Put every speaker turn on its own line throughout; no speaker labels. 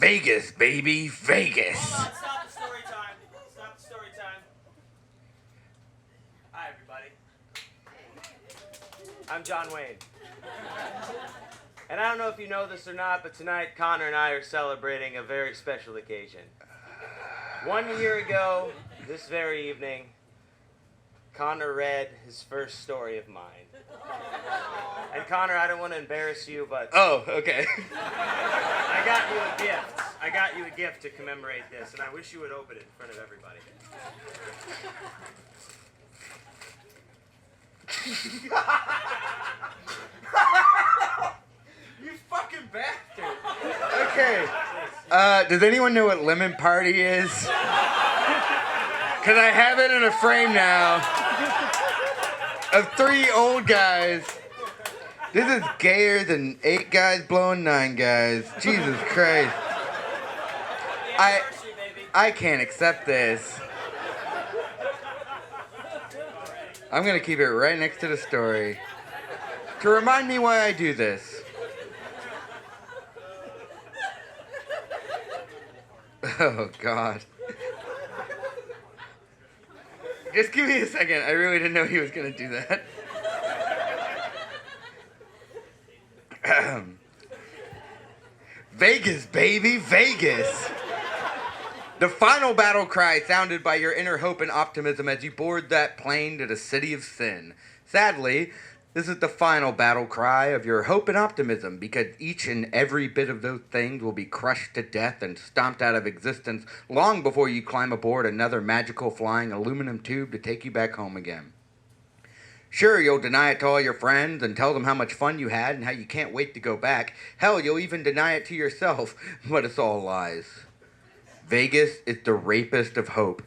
Vegas, baby, Vegas.
Hold on, stop the story time. Stop the story time. Hi, everybody. I'm John Wayne. And I don't know if you know this or not, but tonight Connor and I are celebrating a very special occasion. 1 year ago, this very evening, Connor read his first story of mine. And Connor, I don't want to embarrass you, but
Oh, okay.
I got you a gift. I got you a gift to commemorate this, and I wish you would open it in front of everybody.
You fucking bastard. Okay. Does anyone know what Lemon Party is? Because I have it in a frame now of 3 old guys. This is gayer than 8 guys blowing 9 guys. Jesus Christ. I can't accept this. I'm going to keep it right next to the story to remind me why I do this. Oh, God. Just give me a second. I really didn't know he was going to do that. Vegas, baby, Vegas. The final battle cry sounded by your inner hope and optimism as you board that plane to the city of sin. Sadly, this is the final battle cry of your hope and optimism, because each and every bit of those things will be crushed to death and stomped out of existence long before you climb aboard another magical flying aluminum tube to take you back home again. Sure, you'll deny it to all your friends and tell them how much fun you had and how you can't wait to go back. Hell, you'll even deny it to yourself, but it's all lies. Vegas is the rapist of hope.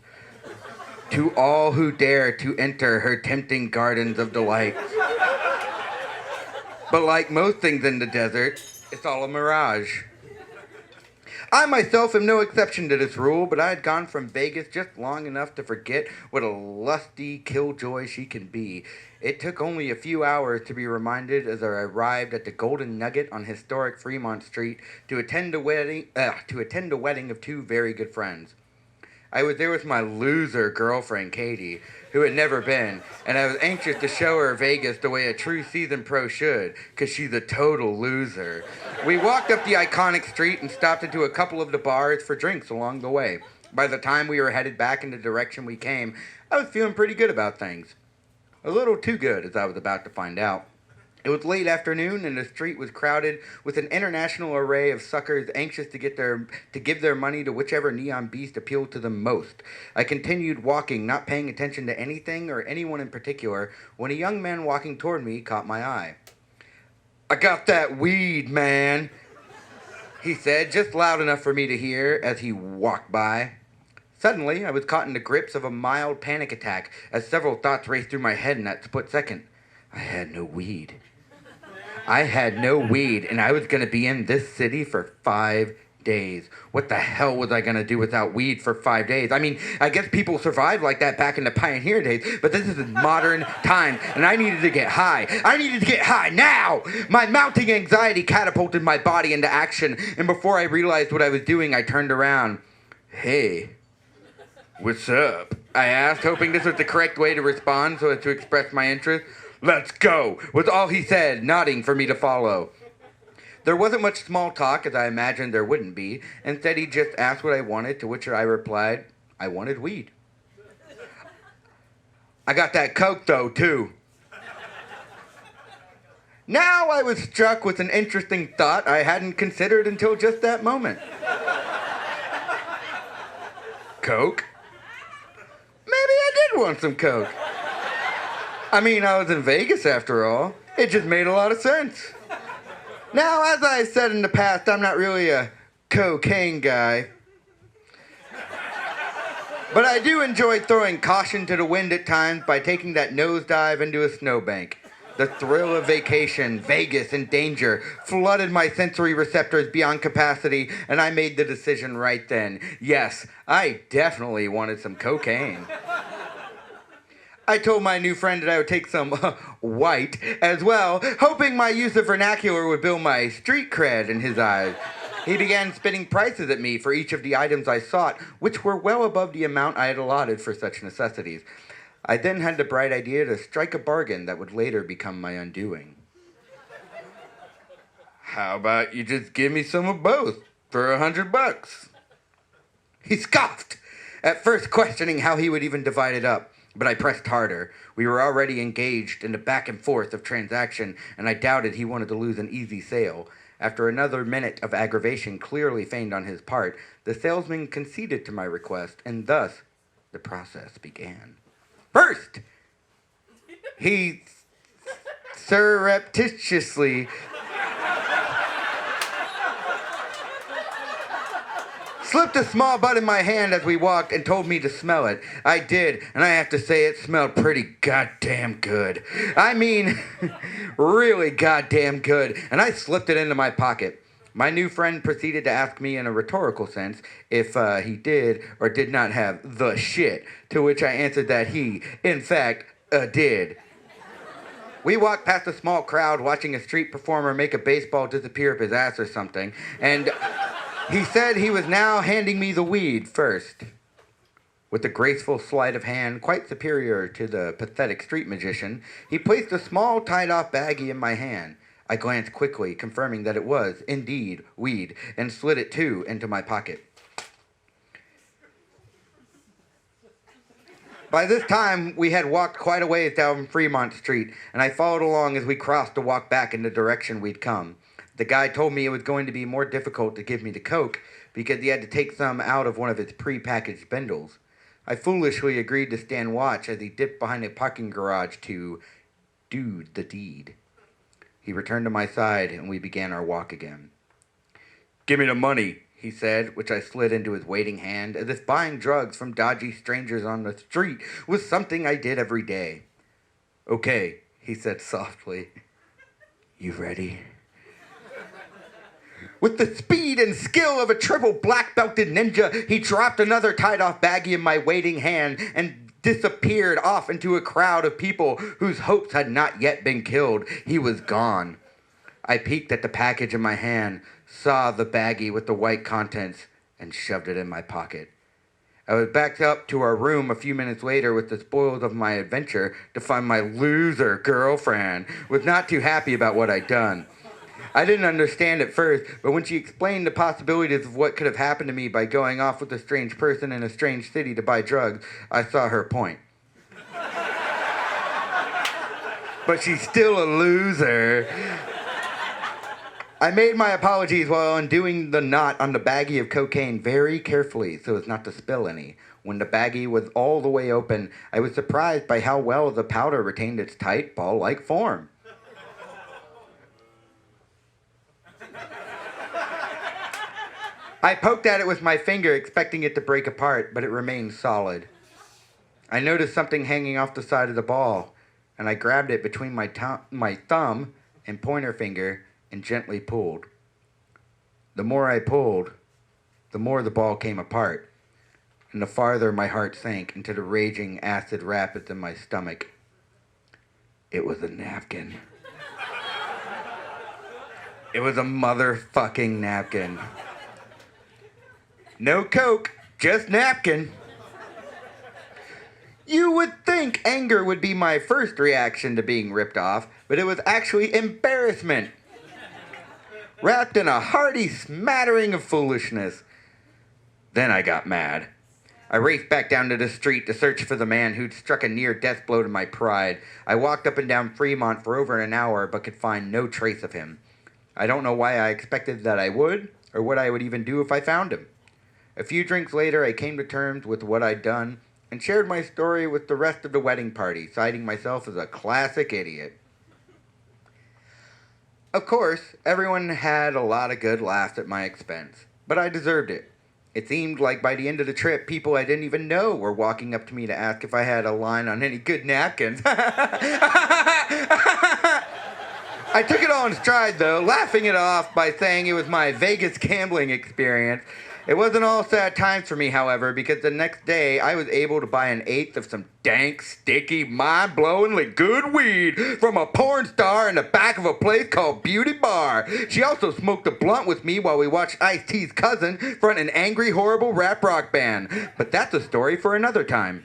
To all who dare to enter her tempting gardens of delight. But like most things in the desert, it's all a mirage. I myself am no exception to this rule, but I had gone from Vegas just long enough to forget what a lusty killjoy she can be. It took only a few hours to be reminded as I arrived at the Golden Nugget on historic Fremont Street to attend a wedding of 2 very good friends. I was there with my loser girlfriend, Katie, who had never been, and I was anxious to show her Vegas the way a true seasoned pro should, because she's a total loser. We walked up the iconic street and stopped into a couple of the bars for drinks along the way. By the time we were headed back in the direction we came, I was feeling pretty good about things. A little too good, as I was about to find out. It was late afternoon, and the street was crowded with an international array of suckers anxious to give their money to whichever neon beast appealed to them most. I continued walking, not paying attention to anything or anyone in particular, when a young man walking toward me caught my eye. "I got that weed, man," he said, just loud enough for me to hear as he walked by. Suddenly, I was caught in the grips of a mild panic attack as several thoughts raced through my head in that split second. I had no weed. And I was going to be in this city for 5 days. What the hell was I going to do without weed for 5 days? I mean, I guess people survived like that back in the pioneer days, but this is modern times, and I needed to get high. I needed to get high now! My mounting anxiety catapulted my body into action, and before I realized what I was doing, I turned around. "Hey, what's up?" I asked, hoping this was the correct way to respond so as to express my interest. "Let's go," was all he said, nodding for me to follow. There wasn't much small talk, as I imagined there wouldn't be. Instead, he just asked what I wanted, to which I replied, I wanted weed. "I got that coke, though, too." Now I was struck with an interesting thought I hadn't considered until just that moment. Coke? Maybe I did want some coke. I mean, I was in Vegas after all. It just made a lot of sense. Now, as I said in the past, I'm not really a cocaine guy. But I do enjoy throwing caution to the wind at times by taking that nosedive into a snowbank. The thrill of vacation, Vegas, and danger flooded my sensory receptors beyond capacity, and I made the decision right then. Yes, I definitely wanted some cocaine. I told my new friend that I would take some white as well, hoping my use of vernacular would build my street cred in his eyes. He began spitting prices at me for each of the items I sought, which were well above the amount I had allotted for such necessities. I then had the bright idea to strike a bargain that would later become my undoing. How about you just give me some of both for $100? He scoffed, at first questioning how he would even divide it up, but I pressed harder. We were already engaged in a back and forth of transaction, and I doubted he wanted to lose an easy sale. After another minute of aggravation clearly feigned on his part, the salesman conceded to my request, and thus the process began. First, he surreptitiously slipped a small bud in my hand as we walked and told me to smell it. I did, and I have to say it smelled pretty goddamn good. I mean, really goddamn good, and I slipped it into my pocket. My new friend proceeded to ask me in a rhetorical sense if he did or did not have the shit, to which I answered that he, in fact, did. We walked past a small crowd watching a street performer make a baseball disappear up his ass or something, and he said he was now handing me the weed first. With a graceful sleight of hand quite superior to the pathetic street magician, he placed a small tied-off baggie in my hand. I glanced quickly, confirming that it was, indeed, weed, and slid it, too, into my pocket. By this time, we had walked quite a ways down Fremont Street, and I followed along as we crossed to walk back in the direction we'd come. The guy told me it was going to be more difficult to give me the coke because he had to take some out of one of his pre-packaged bundles. I foolishly agreed to stand watch as he dipped behind a parking garage to do the deed. He returned to my side and we began our walk again. "Give me the money," he said, which I slid into his waiting hand as if buying drugs from dodgy strangers on the street was something I did every day. "Okay," he said softly. "You ready?" With the speed and skill of a triple black-belted ninja, he dropped another tied-off baggie in my waiting hand and disappeared off into a crowd of people whose hopes had not yet been killed. He was gone. I peeked at the package in my hand, saw the baggie with the white contents, and shoved it in my pocket. I was back up to our room a few minutes later with the spoils of my adventure to find my loser girlfriend was not too happy about what I'd done. I didn't understand at first, but when she explained the possibilities of what could have happened to me by going off with a strange person in a strange city to buy drugs, I saw her point. But she's still a loser. I made my apologies while undoing the knot on the baggie of cocaine very carefully so as not to spill any. When the baggie was all the way open, I was surprised by how well the powder retained its tight, ball-like form. I poked at it with my finger, expecting it to break apart, but it remained solid. I noticed something hanging off the side of the ball, and I grabbed it between my thumb and pointer finger and gently pulled. The more I pulled, the more the ball came apart, and the farther my heart sank into the raging acid rapids in my stomach. It was a napkin. It was a motherfucking napkin. No coke, just napkin. You would think anger would be my first reaction to being ripped off, but it was actually embarrassment, wrapped in a hearty smattering of foolishness. Then I got mad. I raced back down to the street to search for the man who'd struck a near-death blow to my pride. I walked up and down Fremont for over an hour, but could find no trace of him. I don't know why I expected that I would, or what I would even do if I found him. A few drinks later, I came to terms with what I'd done and shared my story with the rest of the wedding party, citing myself as a classic idiot. Of course, everyone had a lot of good laughs at my expense, but I deserved it. It seemed like by the end of the trip, people I didn't even know were walking up to me to ask if I had a line on any good napkins. I took it all in stride, though, laughing it off by saying it was my Vegas gambling experience. It wasn't all sad times for me, however, because the next day I was able to buy an eighth of some dank, sticky, mind-blowingly good weed from a porn star in the back of a place called Beauty Bar. She also smoked a blunt with me while we watched Ice-T's cousin front an angry, horrible rap rock band. But that's a story for another time.